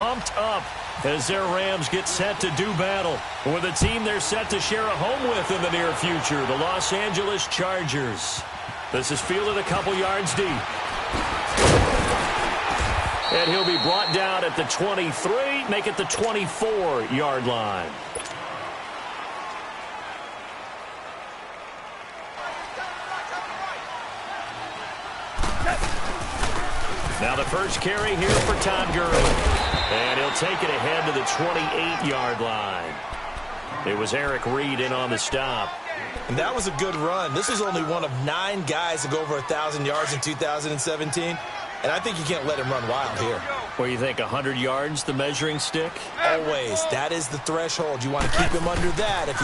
Pumped up as their Rams get set to do battle with a team they're set to share a home with in the near future, the Los Angeles Chargers. This is fielded a couple yards deep. And he'll be brought down at the 23, make it the 24-yard line. Now the first carry here for Todd Gurley. And he'll take it ahead to the 28-yard line. It was Eric Reed in on the stop. And that was a good run. This was only one of 9 guys to go over 1,000 yards in 2017. And I think you can't let him run wild here. What do you think, 100 yards, the measuring stick? Always. That is the threshold. You want to keep him under that. And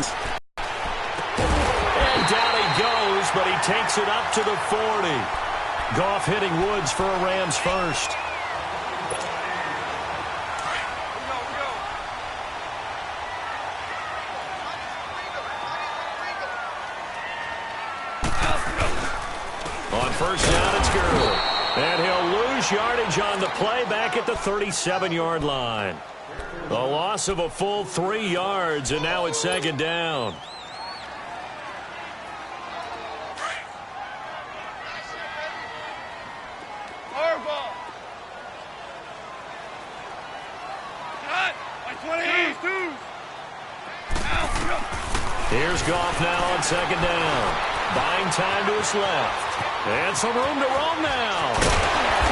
down he goes, but he takes it up to the 40. Goff hitting Woods for a Rams first. On first down, it's Gurley. And he'll lose yardage on the play back at the 37-yard line. The loss of a full 3 yards, and now it's second down. Here's Goff now on second down. Buying time to his left. And some room to roam now.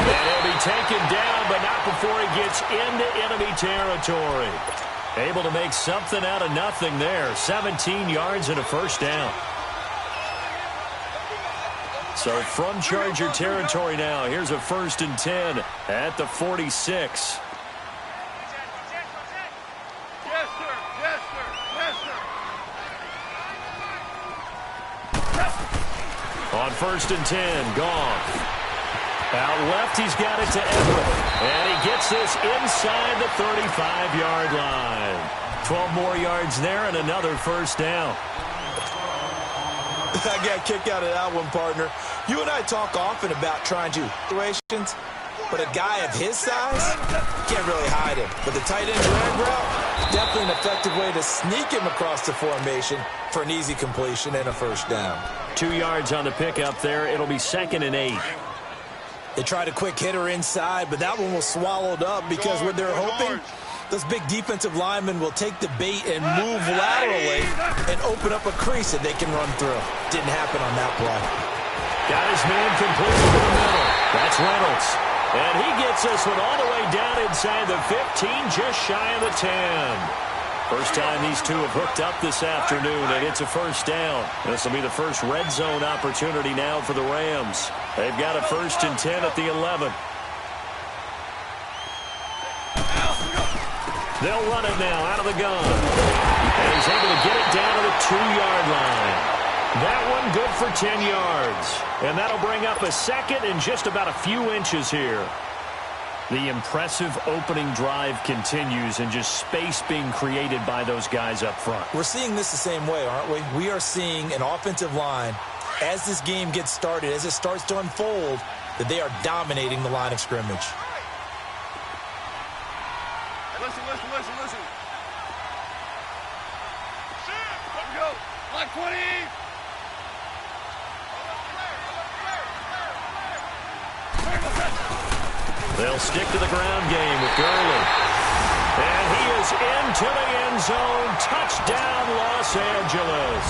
And he'll be taken down, but not before he gets into enemy territory. Able to make something out of nothing there. 17 yards and a first down. So from Charger territory now, here's a 1st and 10 at the 46. On 1st and 10, Goff. Out left, he's got it to Everett. And he gets this inside the 35-yard line. 12 more yards there and another first down. I got a kick out of that one, partner. You and I talk often about trying to situations, but a guy of his size can't really hide him. But the tight end drag route, definitely an effective way to sneak him across the formation for an easy completion and a first down. 2 yards on the pickup there. It'll be 2nd and 8. They tried a quick hitter inside, but that one was swallowed up because what they're hoping, those big defensive linemen will take the bait and move laterally and open up a crease that they can run through. Didn't happen on that play. Got his man completely to the middle. That's Reynolds. And he gets this one all the way down inside the 15, just shy of the 10. First time these two have hooked up this afternoon, and it's a first down. This will be the first red zone opportunity now for the Rams. They've got a 1st and 10 at the 11. They'll run it now out of the gun. And he's able to get it down to the 2-yard line. That one good for 10 yards. And that'll bring up a 2nd and just about a few inches here. The impressive opening drive continues and just space being created by those guys up front. We're seeing this the same way, aren't we? We are seeing an offensive line, as this game gets started, as it starts to unfold, that they are dominating the line of scrimmage. Listen. Let me go. Line 20. They'll stick to the ground game with Gurley. And he is into the end zone. Touchdown, Los Angeles.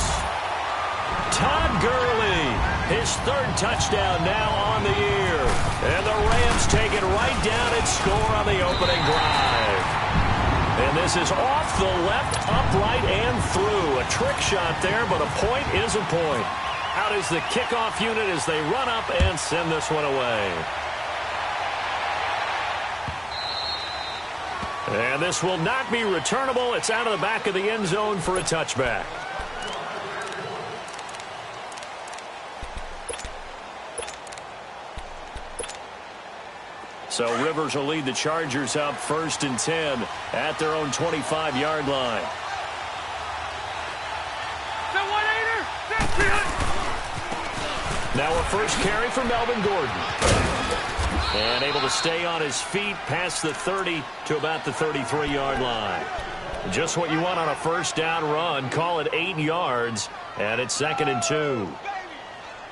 Todd Gurley, his 3rd touchdown now on the year. And the Rams take it right down and score on the opening drive. And this is off the left, upright, and through. A trick shot there, but a point is a point. Out is the kickoff unit as they run up and send this one away. And this will not be returnable. It's out of the back of the end zone for a touchback. So Rivers will lead the Chargers up 1st and 10 at their own 25-yard line. Now a first carry for Melvin Gordon. And able to stay on his feet past the 30 to about the 33-yard line. Just what you want on a first down run. Call it 8 yards, and it's 2nd and 2.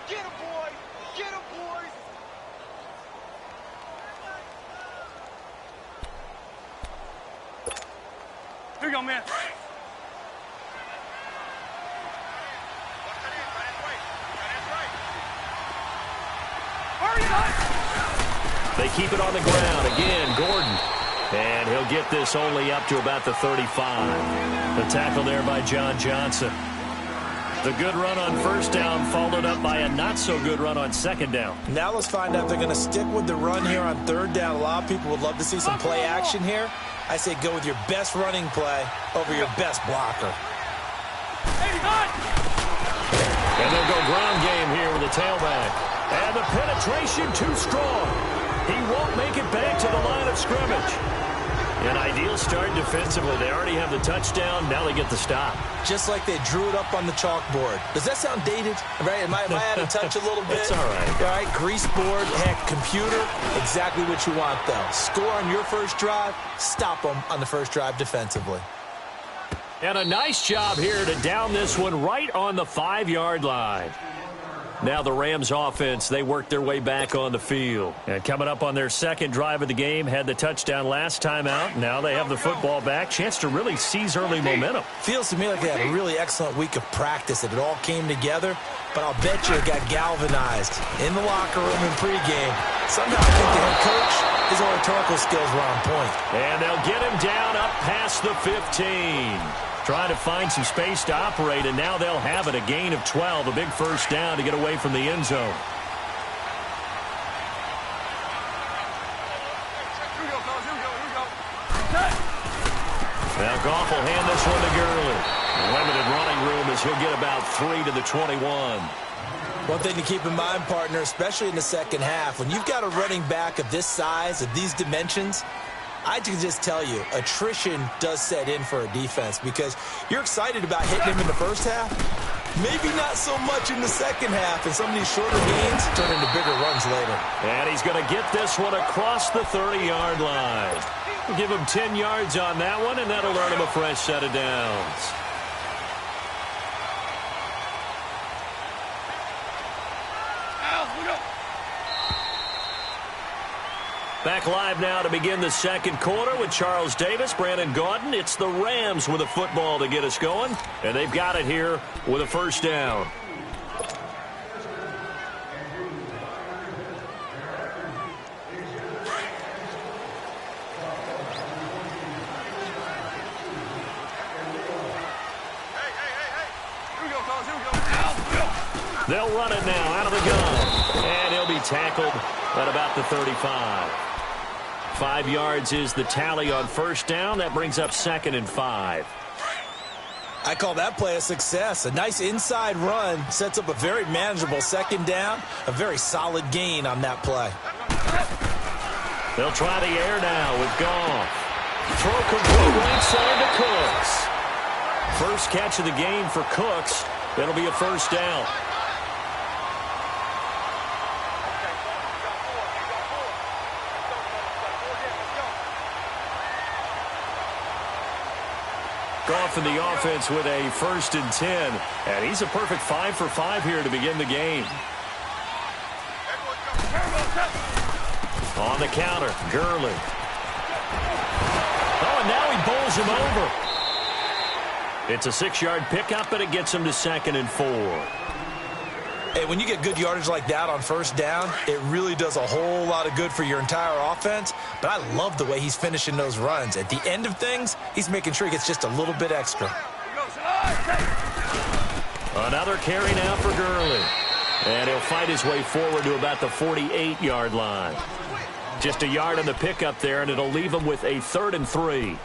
Get him, boy! Get him, boy! Here you go, man. They keep it on the ground. Again, Gordon. And he'll get this only up to about the 35. The tackle there by John Johnson. The good run on first down followed up by a not-so-good run on second down. Now let's find out if they're going to stick with the run here on third down. A lot of people would love to see some play action here. I say go with your best running play over your best blocker. And they'll go ground game here with the tailback. And the penetration too strong. He won't make it back to the line of scrimmage. An ideal start defensively. They already have the touchdown. Now they get the stop. Just like they drew it up on the chalkboard. Does that sound dated? Right? Am I out of touch a little bit? It's all right. All right, grease board, heck, computer. Exactly what you want, though. Score on your first drive. Stop them on the first drive defensively. And a nice job here to down this one right on the 5-yard line. Now the Rams offense, they work their way back on the field. And coming up on their second drive of the game, had the touchdown last time out. Now they have the football back. Chance to really seize early momentum. Feels to me like they had a really excellent week of practice, that it all came together. But I'll bet you it got galvanized in the locker room in pregame. Somehow I think the head coach, his oratorical skills were on point. And they'll get him down up past the 15. Trying to find some space to operate, and now they'll have it. A gain of 12, a big first down to get away from the end zone. Now Goff will hand this one to Gurley. Limited running room as he'll get about 3 to the 21. One thing to keep in mind, partner, especially in the second half, when you've got a running back of this size, of these dimensions, I can just tell you, attrition does set in for a defense because you're excited about hitting him in the first half. Maybe not so much in the second half, and some of these shorter gains turn into bigger runs later. And he's going to get this one across the 30-yard line. We'll give him 10 yards on that one, and that'll earn him a fresh set of downs. Back live now to begin the second quarter with Charles Davis, Brandon Gaudin. It's the Rams with a football to get us going, and they've got it here with a first down. They'll run it now out of the gun, and he'll be tackled at about the 35. 5 yards is the tally on first down. That brings up 2nd and 5. I call that play a success. A nice inside run sets up a very manageable second down. A very solid gain on that play. They'll try the air now with Goff. Throw complete right side to Cooks. First catch of the game for Cooks. That'll be a first down. Goff in the offense with a 1st and 10. And he's a perfect 5 for 5 here to begin the game. On the counter, Gurley. Oh, and now he bowls him over. It's a 6-yard pickup, and it gets him to 2nd and 4. Hey, when you get good yardage like that on first down, it really does a whole lot of good for your entire offense. But I love the way he's finishing those runs. At the end of things, he's making sure he gets just a little bit extra. Another carry now for Gurley. And he'll fight his way forward to about the 48-yard line. Just a yard on the pickup there, and it'll leave him with a 3rd and 3.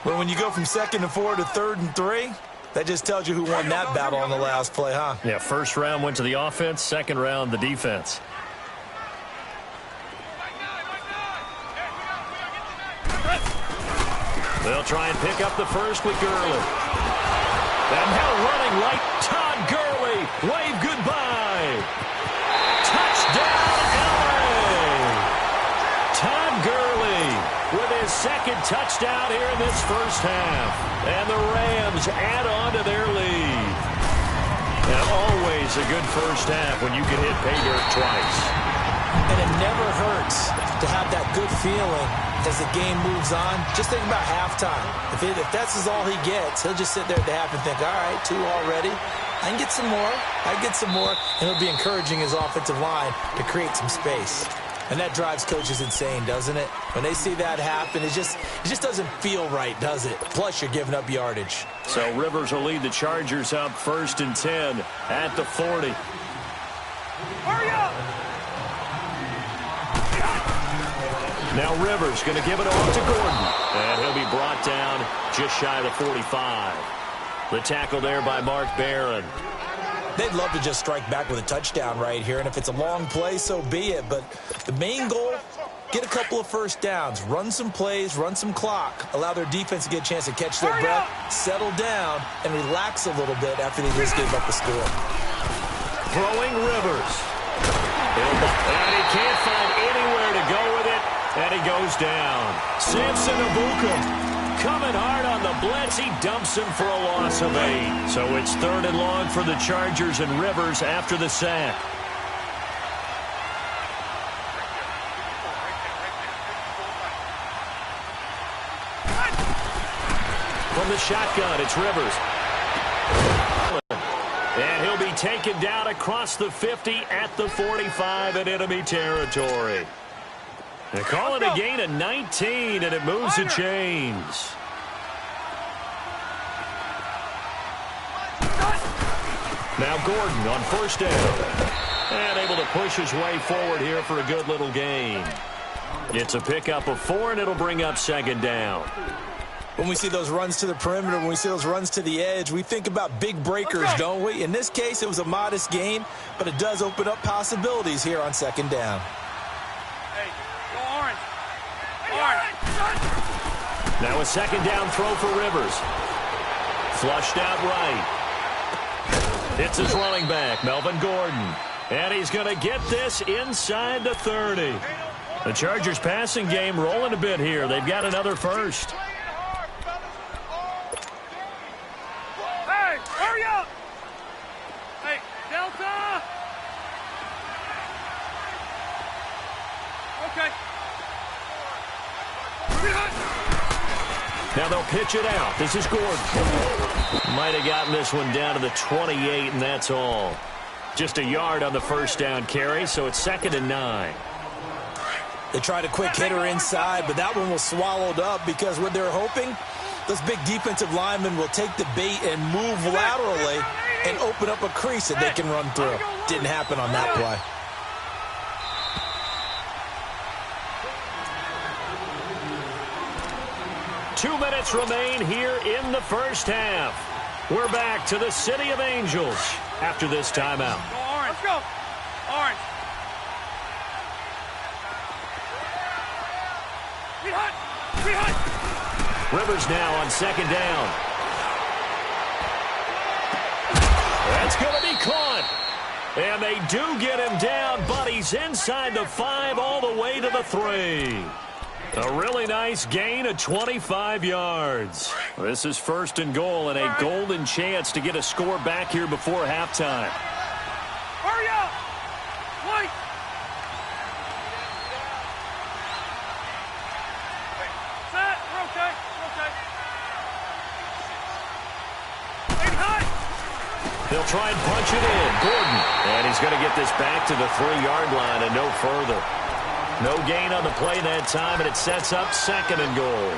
But when you go from 2nd and 4 to 3rd and 3, that just tells you who won that battle on the last play, huh? Yeah, first round went to the offense, second round the defense. They'll try and pick up the first with Gurley. And now running right, Todd Gurley. Wave goodbye. Touchdown, LA. with his second touchdown here in this first half. And the Rams add on to their lead. And always a good first half when you can hit pay dirt twice. And it never hurts to have that good feeling as the game moves on. Just think about halftime. If that's all he gets, he'll just sit there at the half and think, all right, 2 already. I can get some more. I can get some more. And he'll be encouraging his offensive line to create some space. And that drives coaches insane, doesn't it? When they see that happen, it just doesn't feel right, does it? Plus, you're giving up yardage. So Rivers will lead the Chargers up 1st and 10 at the 40. Hurry up! Now Rivers going to give it off to Gordon. And he'll be brought down just shy of the 45. The tackle there by Mark Barron. They'd love to just strike back with a touchdown right here, and if it's a long play, so be it. But the main goal, get a couple of first downs, run some plays, run some clock, allow their defense to get a chance to catch their breath, settle down, and relax a little bit after they just gave up the score. Throwing Rivers. And he can't find anywhere to go with it, and he goes down. Samson Abuka coming hard on the blitz. He dumps him for a loss of 8. So it's 3rd and long for the Chargers and Rivers after the sack. From the shotgun, it's Rivers. And he'll be taken down across the 50 at the 45 in enemy territory. They call it a gain of 19, and it moves the chains. Now Gordon on 1st down. And able to push his way forward here for a good little gain. It's a pickup of 4, and it'll bring up 2nd down. When we see those runs to the perimeter, when we see those runs to the edge, we think about big breakers, don't we? In this case, it was a modest gain, but it does open up possibilities here on 2nd down. Hey, go orange. Orange. Now a 2nd down throw for Rivers. Flushed out right. It's his running back, Melvin Gordon. And he's going to get this inside the 30. The Chargers passing game rolling a bit here. They've got another first. Hey, hurry up! Hey, Delta! Okay. Now they'll pitch it out. This is Gordon. Might have gotten this one down to the 28, and that's all. Just a yard on the 1st down carry, so it's 2nd and 9. They tried a quick hitter inside, but that one was swallowed up because what they're hoping, those big defensive linemen will take the bait and move laterally and open up a crease that they can run through. Didn't happen on that play. Two minutes remain here in the first half. We're back to the City of Angels after this timeout. Go orange. Let's go. Orange. Behind. Rivers now on 2nd down. That's going to be caught. And they do get him down, but he's inside the 5 all the way to the 3. A really nice gain of 25 yards. This is 1st and goal and a golden chance to get a score back here before halftime. Hurry up! White! Set! We're okay. We're okay. Aim high! He'll try and punch it in. Gordon. And he's going to get this back to the 3-yard line and no further. No gain on the play that time, and it sets up 2nd and goal.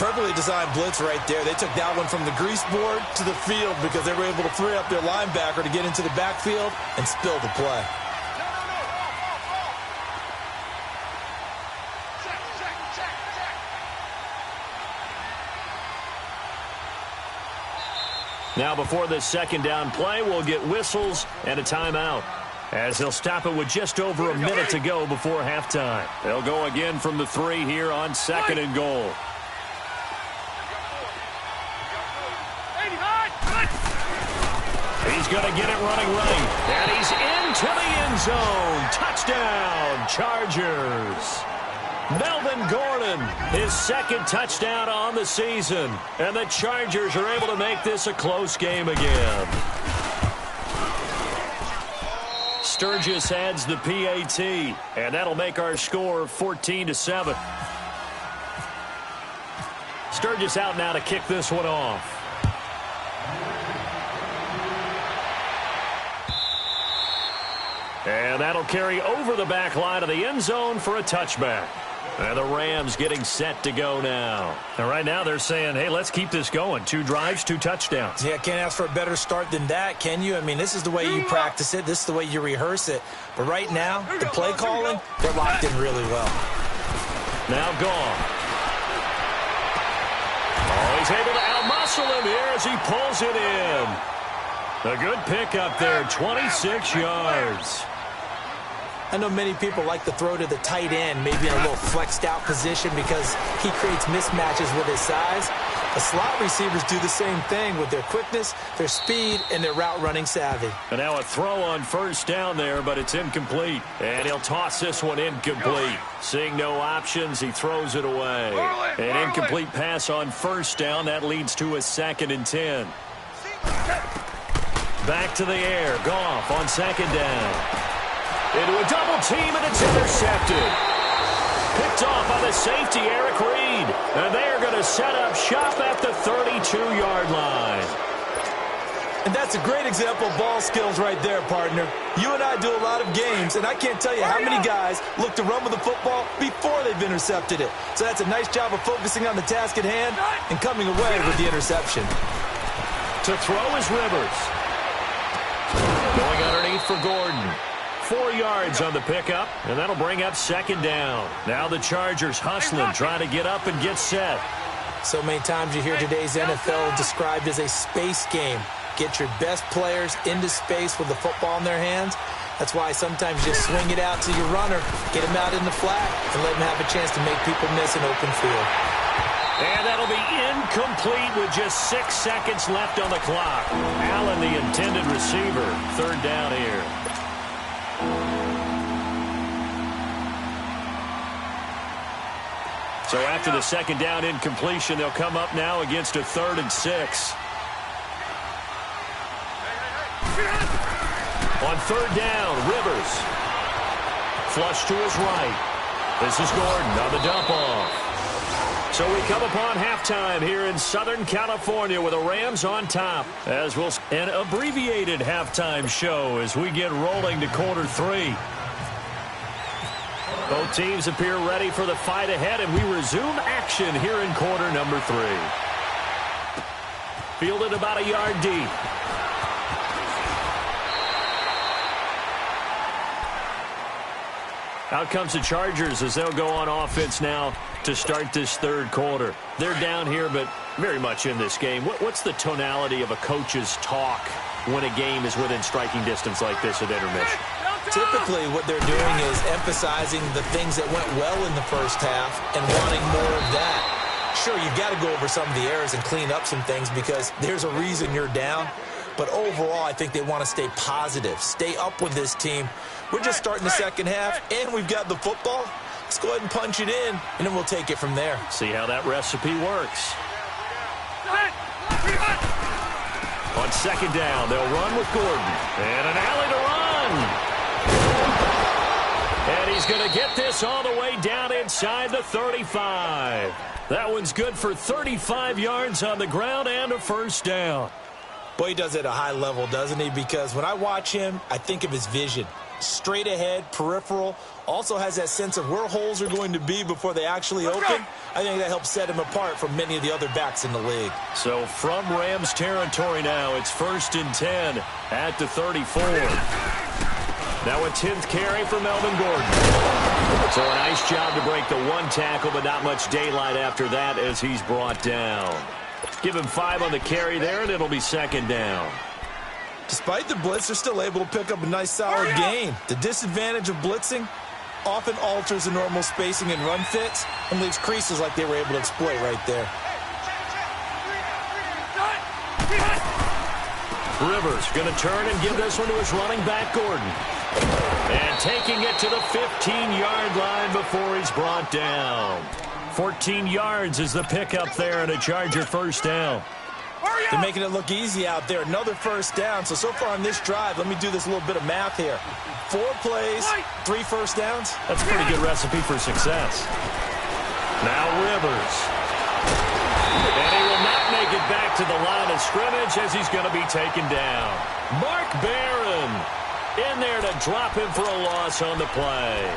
Perfectly designed blitz right there. They took that one from the grease board to the field because they were able to free up their linebacker to get into the backfield and spill the play. Now before this 2nd down play, we'll get whistles and a timeout, as he'll stop it with just over a minute to go before halftime. They'll go again from the 3 here on 2nd and goal. He's going to get it running right. And he's into the end zone. Touchdown, Chargers. Melvin Gordon, his second touchdown on the season. And the Chargers are able to make this a close game again. Sturgis adds the PAT, and that'll make our score 14-7. Sturgis out now to kick this one off. And that'll carry over the back line of the end zone for a touchback. And the Rams getting set to go now. And right now they're saying, hey, let's keep this going. 2 drives, 2 touchdowns. Yeah, can't ask for a better start than that, can you? I mean, this is the way you practice it. This is the way you rehearse it. But right now, the play calling, they're locked in really well. Now Goff. Oh, he's able to outmuscle him here as he pulls it in. A good pickup there, 26 yards. I know many people like to throw to the tight end, maybe in a little flexed out position because he creates mismatches with his size. The slot receivers do the same thing with their quickness, their speed, and their route running savvy. And now a throw on first down there, but it's incomplete. And he'll toss this one incomplete. Seeing no options, he throws it away. An incomplete pass on first down. That leads to a 2nd and 10. Back to the air. Goff on 2nd down. Into a double team, and it's intercepted. Picked off by the safety, Eric Reed. And they are going to set up shop at the 32-yard line. And that's a great example of ball skills right there, partner. You and I do a lot of games, and I can't tell you how many guys look to run with the football before they've intercepted it. So that's a nice job of focusing on the task at hand and coming away with the interception. To throw is Rivers. Going underneath for Gordon. 4 yards on the pickup, and that'll bring up 2nd down. Now the Chargers hustling, trying to get up and get set. So many times you hear today's NFL described as a space game. Get your best players into space with the football in their hands. That's why sometimes you just swing it out to your runner, get him out in the flat, and let him have a chance to make people miss an open field. And that'll be incomplete with just 6 seconds left on the clock. Allen, the intended receiver, 3rd down here. So after the 2nd down incompletion, they'll come up now against a 3rd and 6. On 3rd down, Rivers. Flush to his right. This is Gordon on the dump off. So we come upon halftime here in Southern California with the Rams on top. As we'll an abbreviated halftime show as we get rolling to quarter 3. Both teams appear ready for the fight ahead, and we resume action here in quarter number 3. Fielded about a yard deep. Out comes the Chargers as they'll go on offense now to start this 3rd quarter. They're down here, but very much in this game. What's the tonality of a coach's talk when a game is within striking distance like this at intermission? Typically, what they're doing is emphasizing the things that went well in the first half and wanting more of that. Sure, you've got to go over some of the errors and clean up some things because there's a reason you're down. But overall, I think they want to stay positive, stay up with this team. We're just starting the 2nd half, and we've got the football. Let's go ahead and punch it in, and then we'll take it from there. See how that recipe works. On 2nd down, they'll run with Gordon. And an alley to run. And he's going to get this all the way down inside the 35. That one's good for 35 yards on the ground and a 1st down. Boy, he does it at a high level, doesn't he? Because when I watch him, I think of his vision. Straight ahead, peripheral, also has that sense of where holes are going to be before they actually open. I think that helps set him apart from many of the other backs in the league. So from Rams territory now, it's 1st and 10 at the 34. Now a 10th carry for Melvin Gordon. So a nice job to break the 1 tackle, but not much daylight after that as he's brought down. Give him 5 on the carry there, and it'll be 2nd down. Despite the blitz, they're still able to pick up a nice, solid gain. The disadvantage of blitzing often alters the normal spacing and run fits and leaves creases like they were able to exploit right there. Rivers going to turn and give this one to his running back, Gordon. And taking it to the 15-yard line before he's brought down. 14 yards is the pickup there and a Charger first down. They're making it look easy out there. Another first down. So far on this drive, let me do this little bit of math here. 4 plays, 3 first downs. That's a pretty good recipe for success. Now Rivers. And he will not make it back to the line of scrimmage as he's going to be taken down. Mark Barron in there to drop him for a loss on the play.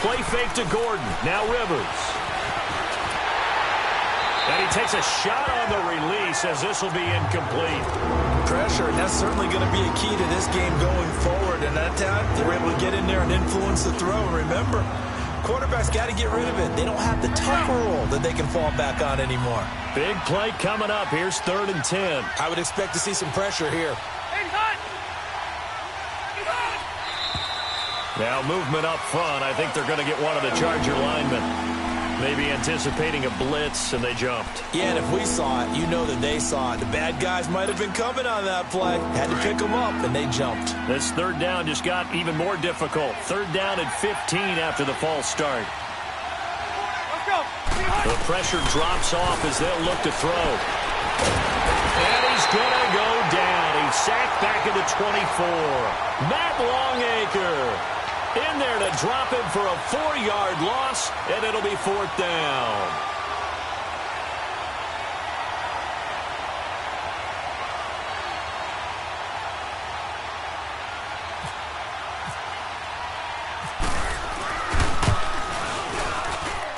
Play fake to Gordon. Now Rivers. And he takes a shot on the release as this will be incomplete. Pressure, and that's certainly going to be a key to this game going forward. And that time, they were able to get in there and influence the throw. Remember, quarterbacks got to get rid of it. They don't have the tougher role that they can fall back on anymore. Big play coming up. Here's 3rd and 10. I would expect to see some pressure here. Now movement up front. I think they're going to get one of the Charger linemen. Maybe anticipating a blitz, and they jumped. Yeah, and if we saw it, you know that they saw it. The bad guys might have been coming on that play. Had to pick them up, and they jumped. This 3rd down just got even more difficult. 3rd down and 15 after the false start. The pressure drops off as they'll look to throw. And he's going to go down. He's sacked back at the 24. Matt Longacre in there to drop him for a 4-yard loss, and it'll be 4th down.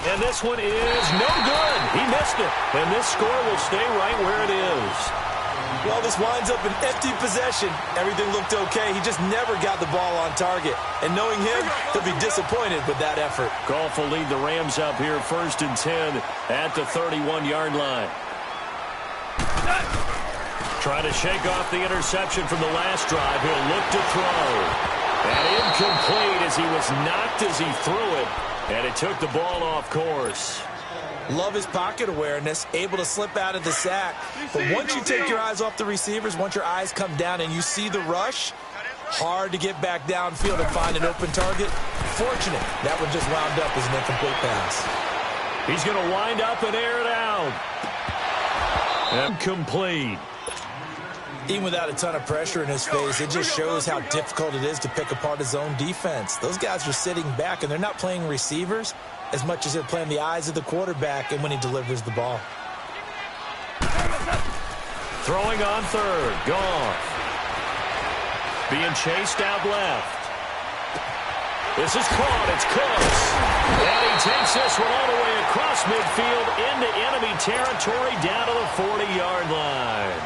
And this one is no good. He missed it. And this score will stay right where it is. Well, this winds up an empty possession. Everything looked okay. He just never got the ball on target. And knowing him, he'll be disappointed with that effort. Goff will lead the Rams up here 1st and 10 at the 31-yard line. Trying to shake off the interception from the last drive. He'll look to throw. And incomplete as he was knocked as he threw it. And it took the ball off course. Love his pocket awareness, able to slip out of the sack. But once you take your eyes off the receivers, once your eyes come down and you see the rush, hard to get back downfield and find an open target. Fortunate, that one just wound up as an incomplete pass. He's going to wind up and air it out. Incomplete. Even without a ton of pressure in his face, it just shows how difficult it is to pick apart his own defense. Those guys are sitting back, and they're not playing receivers as much as they're playing the eyes of the quarterback and when he delivers the ball. Throwing on 3rd. Goff. Being chased out left. This is caught. It's close. And he takes this one all the way across midfield into enemy territory down to the 40-yard line.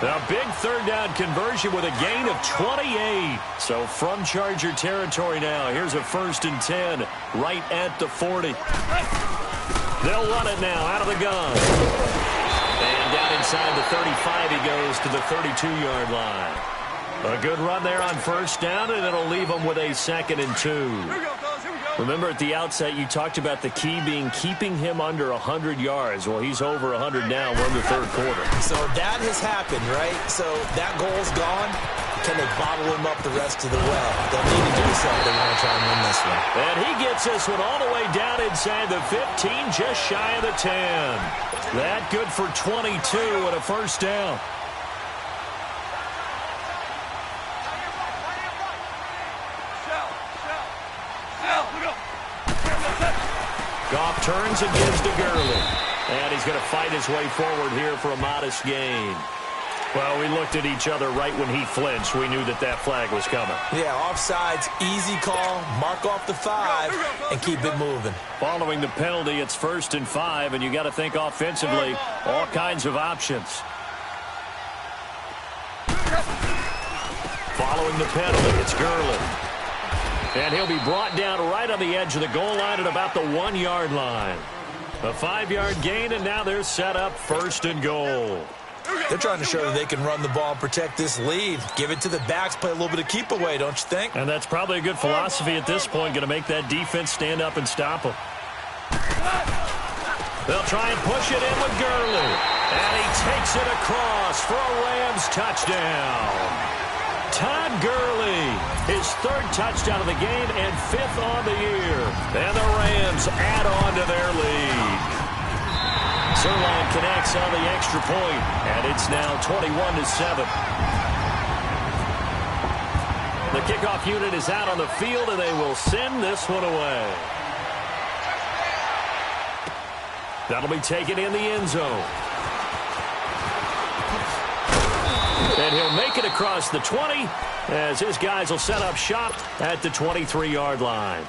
A big 3rd down conversion with a gain of 28. So from Charger territory now, here's a 1st and 10 right at the 40. They'll run it now out of the gun. And down inside the 35 he goes to the 32-yard line. A good run there on 1st down, and it'll leave them with a 2nd and 2. Remember at the outset you talked about the key being keeping him under 100 yards. Well, he's over 100 now. We're in the 3rd quarter. So that has happened, right? So that goal's gone. Can they bottle him up the rest of the way? They'll need to do so if they want to try and win this one. And he gets this one all the way down inside the 15, just shy of the 10. That good for 22 and a 1st down. Goff turns and gives to Gurley. And he's going to fight his way forward here for a modest gain. Well, we looked at each other right when he flinched. We knew that that flag was coming. Yeah, offsides, easy call, mark off the 5, and keep it moving. Following the penalty, it's 1st and 5, and you got to think offensively, all kinds of options. Following the penalty, it's Gurley. And he'll be brought down right on the edge of the goal line at about the 1-yard line. A 5-yard gain, and now they're set up 1st and goal. They're trying to show that they can run the ball and protect this lead. Give it to the backs, play a little bit of keep away, don't you think? And that's probably a good philosophy at this point, going to make that defense stand up and stop them. They'll try and push it in with Gurley. And he takes it across for a Rams touchdown. Todd Gurley, his third touchdown of the game and fifth on the year. And the Rams add on to their lead. Zerline connects on the extra point, and it's now 21-7. The kickoff unit is out on the field, and they will send this one away. That'll be taken in the end zone. And he'll make it across the 20 as his guys will set up shop at the 23-yard line.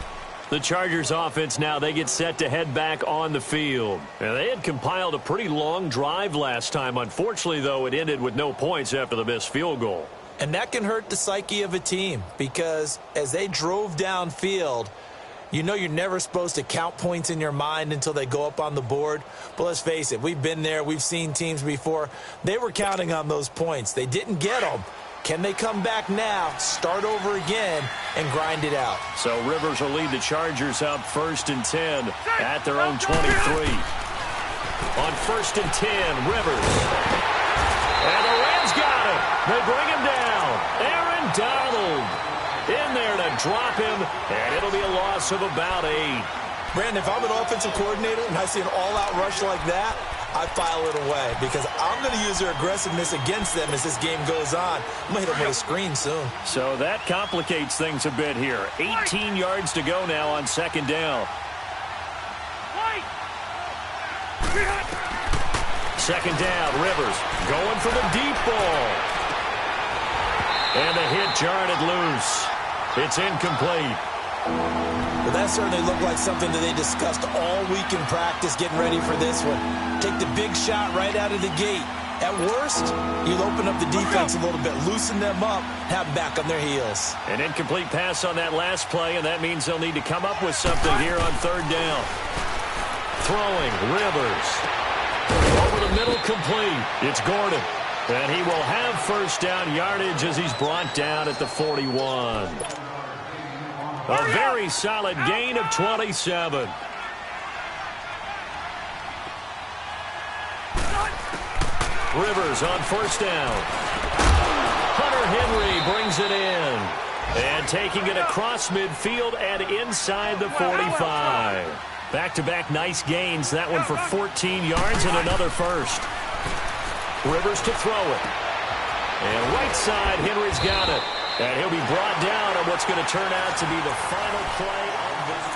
The Chargers offense now, they get set to head back on the field. And they had compiled a pretty long drive last time. Unfortunately, though, it ended with no points after the missed field goal. And that can hurt the psyche of a team because as they drove downfield, you know you're never supposed to count points in your mind until they go up on the board. But let's face it, we've been there. We've seen teams before. They were counting on those points. They didn't get them. Can they come back now, start over again, and grind it out? So Rivers will lead the Chargers up 1st and 10 at their own 23. On 1st and 10, Rivers. And the Rams got him. They bring him down. Aaron Donald in there to drop him, and it'll be a loss of about 8. Brandon, if I'm an offensive coordinator and I see an all-out rush like that, I file it away because I'm going to use their aggressiveness against them as this game goes on. I'm going to hit them with a screen soon. So that complicates things a bit here. 18 yards to go now on 2nd down. 2nd down, Rivers going for the deep ball. And the hit jarred it loose. It's incomplete. Well, that certainly looked like something that they discussed all week in practice getting ready for this one. Take the big shot right out of the gate. At worst, you'll open up the defense a little bit, loosen them up, have them back on their heels. An incomplete pass on that last play, and that means they'll need to come up with something here on 3rd down. Throwing, Rivers. Over the middle, complete. It's Gordon. And he will have 1st down yardage as he's brought down at the 41. A very solid gain of 27. Rivers on 1st down. Hunter Henry brings it in. And taking it across midfield and inside the 45. Back-to-back nice gains. That one for 14 yards and another 1st. Rivers to throw it. And right side, Henry's got it. And he'll be brought down on what's going to turn out to be the final play of this.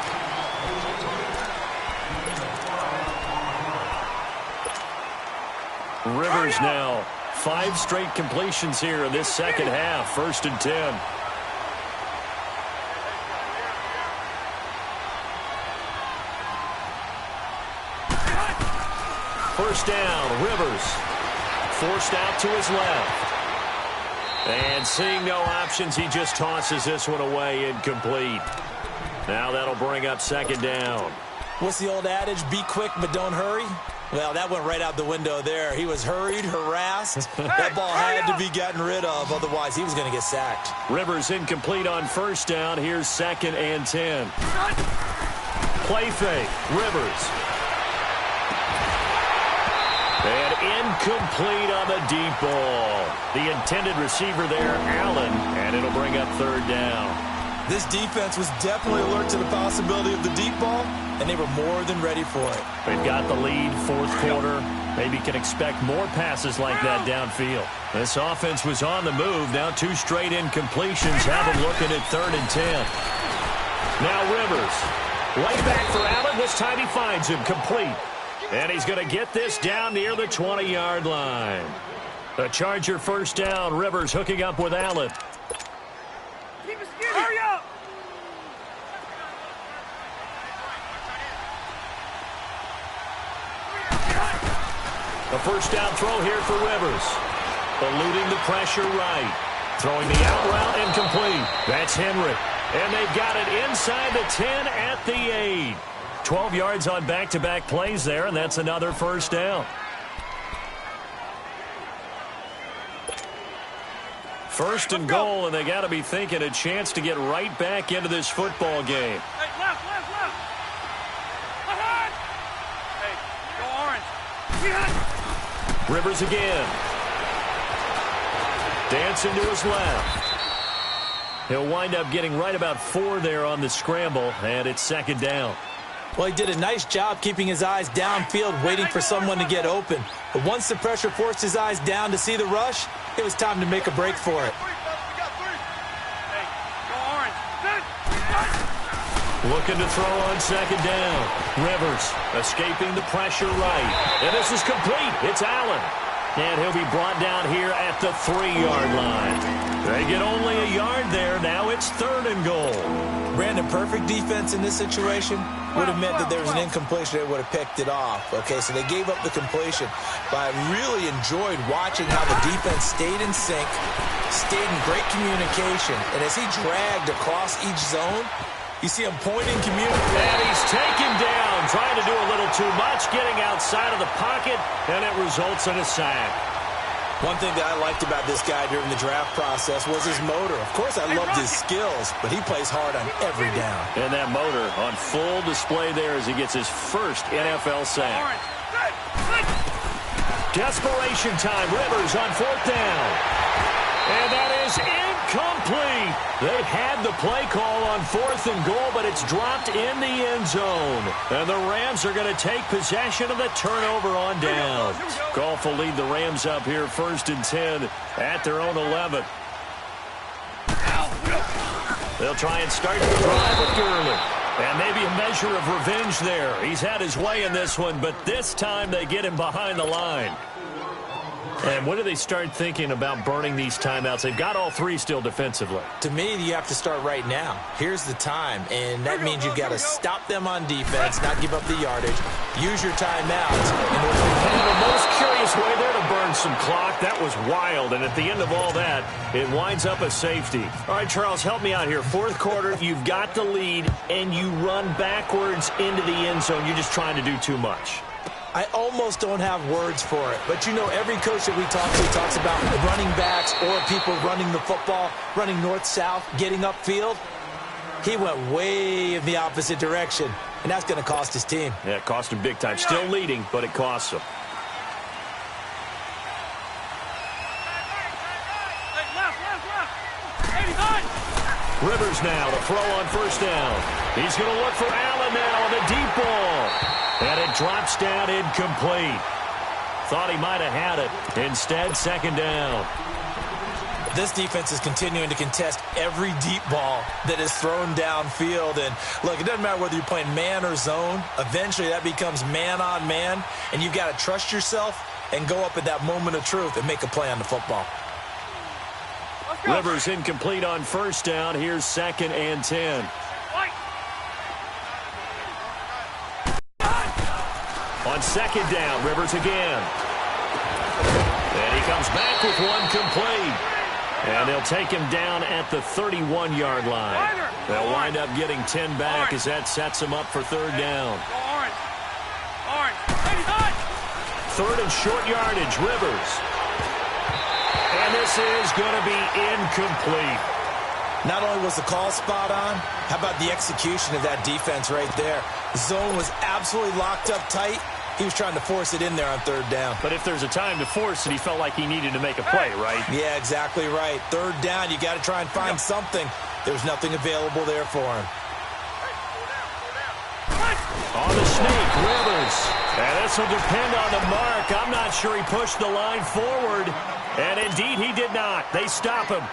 Rivers now 5 straight completions here in this 2nd half. 1st and 10. First down, Rivers. Forced out to his left. And seeing no options, he just tosses this one away, incomplete. Now that'll bring up 2nd down. What's the old adage? Be quick, but don't hurry? Well, that went right out the window there. He was hurried, harassed. That ball had to be gotten rid of, otherwise he was going to get sacked. Rivers incomplete on 1st down. Here's 2nd and 10. Play fake, Rivers. And incomplete on the deep ball. The intended receiver there, Allen, and it'll bring up 3rd down. This defense was definitely alert to the possibility of the deep ball, and they were more than ready for it. They've got the lead, 4th quarter. Maybe can expect more passes like that downfield. This offense was on the move. Now 2 straight incompletions have them looking at 3rd and 10. Now Rivers. Right back for Allen. This time he finds him complete. And he's going to get this down near the 20-yard line. The Charger 1st down. Rivers hooking up with Allen. Keep it skinny. Hurry up. The 1st down throw here for Rivers. Eluding the pressure right. Throwing the out route incomplete. That's Henry. And they've got it inside the 10 at the 8. 12 yards on back-to-back plays there, and that's another 1st down. First and goal, and they got to be thinking a chance to get right back into this football game. Hey, left. Ahead. Hey, go orange. Rivers again. Dancing to his left. He'll wind up getting right about 4 there on the scramble, and it's second down. Well, he did a nice job keeping his eyes downfield, waiting for someone to get open. But once the pressure forced his eyes down to see the rush, it was time to make a break for it. Hey, go orange. Looking to throw on second down. Rivers escaping the pressure right. And this is complete. It's Allen. And he'll be brought down here at the 3-yard line. They get only a yard there. Now it's third and goal. Brandon, perfect defense in this situation would have meant that there was an incompletion. They would have picked it off. Okay, so they gave up the completion. But I really enjoyed watching how the defense stayed in sync, stayed in great communication. And as he dragged across each zone, you see him pointing, communicating. And he's taken down, trying to do a little too much, getting outside of the pocket, and it results in a sack. One thing that I liked about this guy during the draft process was his motor. Of course, I loved his skills, but he plays hard on every down. And that motor on full display there as he gets his first NFL sack. Desperation time. Rivers on 4th down. And that is incomplete. They had the play call on 4th and goal, but it's dropped in the end zone. And the Rams are going to take possession of the turnover on downs. Goff will lead the Rams up here 1st and 10 at their own 11. They'll try and start the drive with Gurley. And maybe a measure of revenge there. He's had his way in this one, but this time they get him behind the line. And when do they start thinking about burning these timeouts? They've got all 3 still defensively. To me, you have to start right now. Here's the time, and that means you've got to stop them on defense, not give up the yardage, use your timeouts. And the most curious way there to burn some clock, that was wild. And at the end of all that, it winds up a safety. All right, Charles, help me out here. 4th quarter, you've got the lead, and you run backwards into the end zone. You're just trying to do too much. I almost don't have words for it. But, you know, every coach that we talk to talks about running backs or people running the football, running north-south, getting upfield. He went way in the opposite direction, and that's going to cost his team. Yeah, it cost him big time. Still leading, but it costs him. Rivers now to throw on 1st down. He's going to look for Allen now on the deep ball. And it drops down incomplete. Thought he might have had it. Instead, 2nd down. This defense is continuing to contest every deep ball that is thrown downfield. And, look, it doesn't matter whether you're playing man or zone. Eventually, that becomes man-on-man. And you've got to trust yourself and go up at that moment of truth and make a play on the football. Rivers incomplete on 1st down. Here's 2nd and 10. On 2nd down, Rivers again. And he comes back with one complete. And they'll take him down at the 31-yard line. They'll wind up getting 10 back as that sets them up for 3rd down. 3rd and short yardage, Rivers. And this is going to be incomplete. Not only was the call spot on, how about the execution of that defense right there? The zone was absolutely locked up tight. He was trying to force it in there on 3rd down. But if there's a time to force it, he felt like he needed to make a play, right? Yeah, exactly right. 3rd down, you got to try and find something. There's nothing available there for him. On the sneak, Rivers. And this will depend on the mark. I'm not sure he pushed the line forward. And indeed, he did not. They stop him.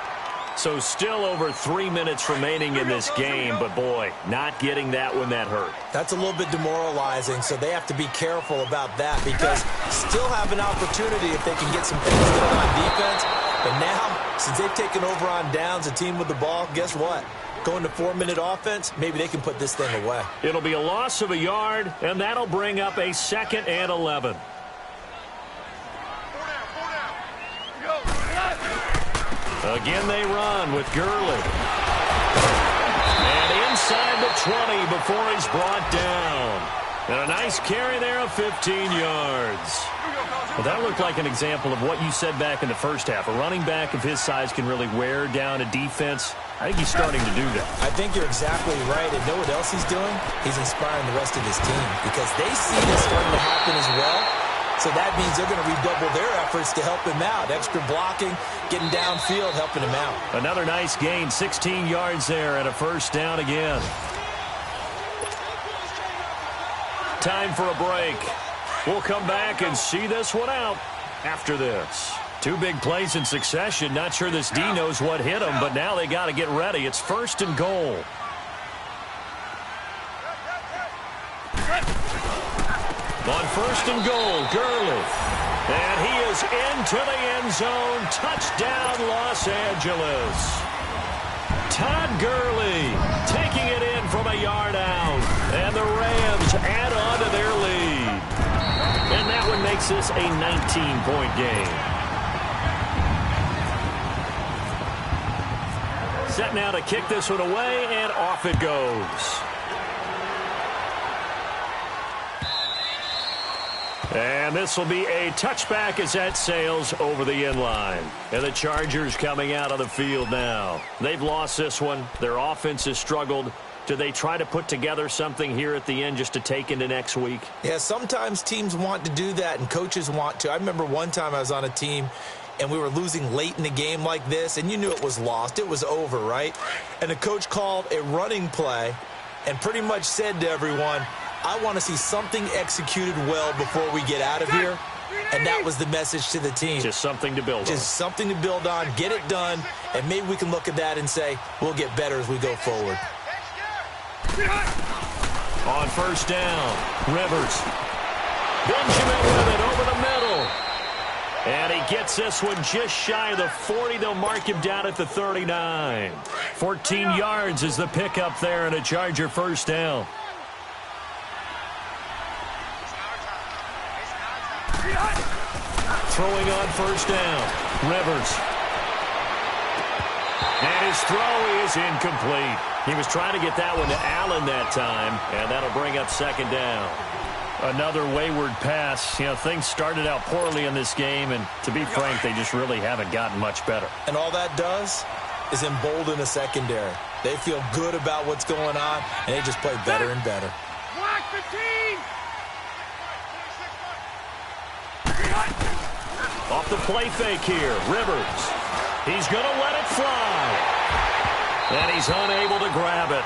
So still over 3 minutes remaining in this game, but boy, not getting that when that hurt. That's a little bit demoralizing, so they have to be careful about that because still have an opportunity if they can get some things done on defense. But now, since they've taken over on downs, a team with the ball, guess what? Going to 4-minute offense, maybe they can put this thing away. It'll be a loss of a yard, and that'll bring up a 2nd and 11. Again, they run with Gurley. And inside the 20 before he's brought down. And a nice carry there of 15 yards. Well, that looked like an example of what you said back in the first half. A running back of his size can really wear down a defense. I think he's starting to do that. I think you're exactly right. And know what else he's doing? He's inspiring the rest of his team because they see this starting to happen as well. So that means they're going to redouble their efforts to help him out. Extra blocking, getting downfield, helping him out. Another nice gain, 16 yards there and a first down again. Time for a break. We'll come back and see this one out after this. Two big plays in succession. Not sure this D knows what hit him, but now they got to get ready. It's 1st and goal. On 1st and goal, Gurley. And he is into the end zone. Touchdown, Los Angeles. Todd Gurley taking it in from a yard out. And the Rams add on to their lead. And that one makes this a 19-point game. Set now to kick this one away, and off it goes. And this will be a touchback as that sails over the end line. And the Chargers coming out of the field now. They've lost this one. Their offense has struggled. Do they try to put together something here at the end just to take into next week? Yeah, sometimes teams want to do that and coaches want to. I remember one time I was on a team and we were losing late in the game like this, and you knew it was lost. It was over, right? And the coach called a running play and pretty much said to everyone, I want to see something executed well before we get out of here. And that was the message to the team. Just something to build on. Just something to build on, get it done, and maybe we can look at that and say, we'll get better as we go forward. On 1st down, Rivers. Benjamin with it over the middle. And he gets this one just shy of the 40. They'll mark him down at the 39. 14 yards is the pickup there and a Charger 1st down. Throwing on 1st down, Rivers. And his throw is incomplete. He was trying to get that one to Allen that time, and that'll bring up 2nd down. Another wayward pass. You know, things started out poorly in this game, and to be frank, they just really haven't gotten much better. And all that does is embolden the secondary. They feel good about what's going on, and they just play better and better. Block the team! Off the play fake here, Rivers. He's going to let it fly. And he's unable to grab it.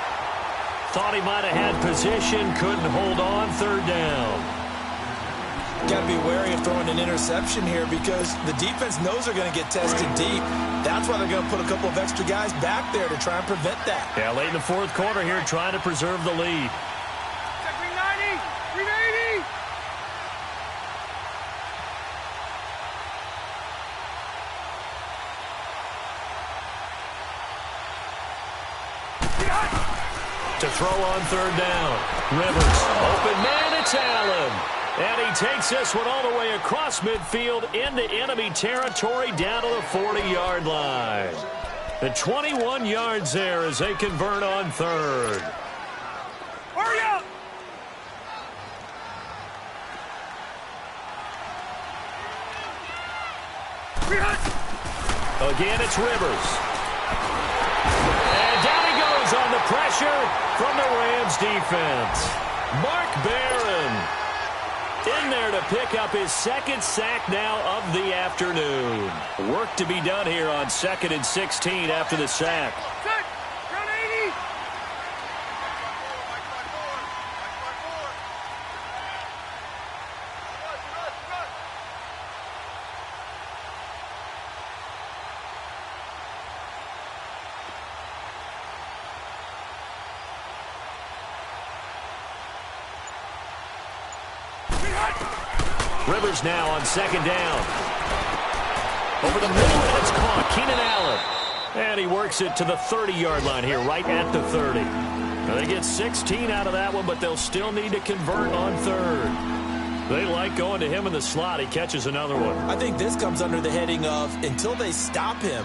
Thought he might have had position, couldn't hold on. 3rd down. Got to be wary of throwing an interception here because the defense knows they're going to get tested deep. That's why they're going to put a couple of extra guys back there to try and prevent that. Yeah, late in the 4th quarter here, trying to preserve the lead. 390! 380! To throw on 3rd down. Rivers, open man, it's Allen. And he takes this one all the way across midfield into enemy territory down to the 40-yard line. The 21 yards there as they convert on 3rd. Hurry up! Again, it's Rivers. And down he goes on the pressure from the Rams defense. Mark Barron in there to pick up his 2nd sack now of the afternoon. Work to be done here on 2nd and 16 after the sack. Set! Round 80! Rivers now on 2nd down. Over the middle, and it's caught. Keenan Allen. And he works it to the 30-yard line here, right at the 30. Now they get 16 out of that one, but they'll still need to convert on 3rd. They like going to him in the slot. He catches another one. I think this comes under the heading of, until they stop him,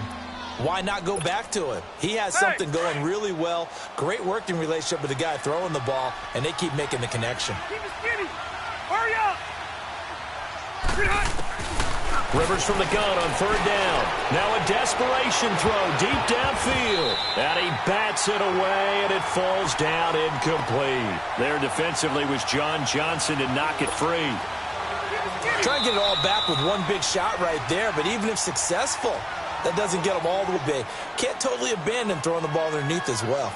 why not go back to him? He has something going really well. Great working relationship with the guy throwing the ball, and they keep making the connection. Keep it skinny! Hurry up! Rivers from the gun on third down. Now a desperation throw deep downfield. And he bats it away, and it falls down incomplete. There defensively was John Johnson to knock it free. Trying to get it all back with one big shot right there, but even if successful, that doesn't get them all the way. Can't totally abandon throwing the ball underneath as well.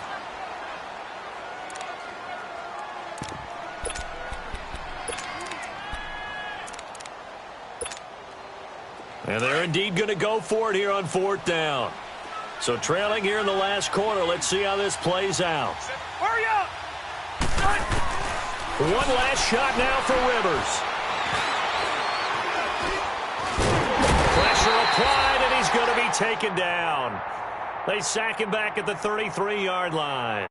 And they're indeed going to go for it here on fourth down. So trailing here in the last quarter. Let's see how this plays out. Hurry up! One last shot now for Rivers. Pressure applied, and he's going to be taken down. They sack him back at the 33-yard line.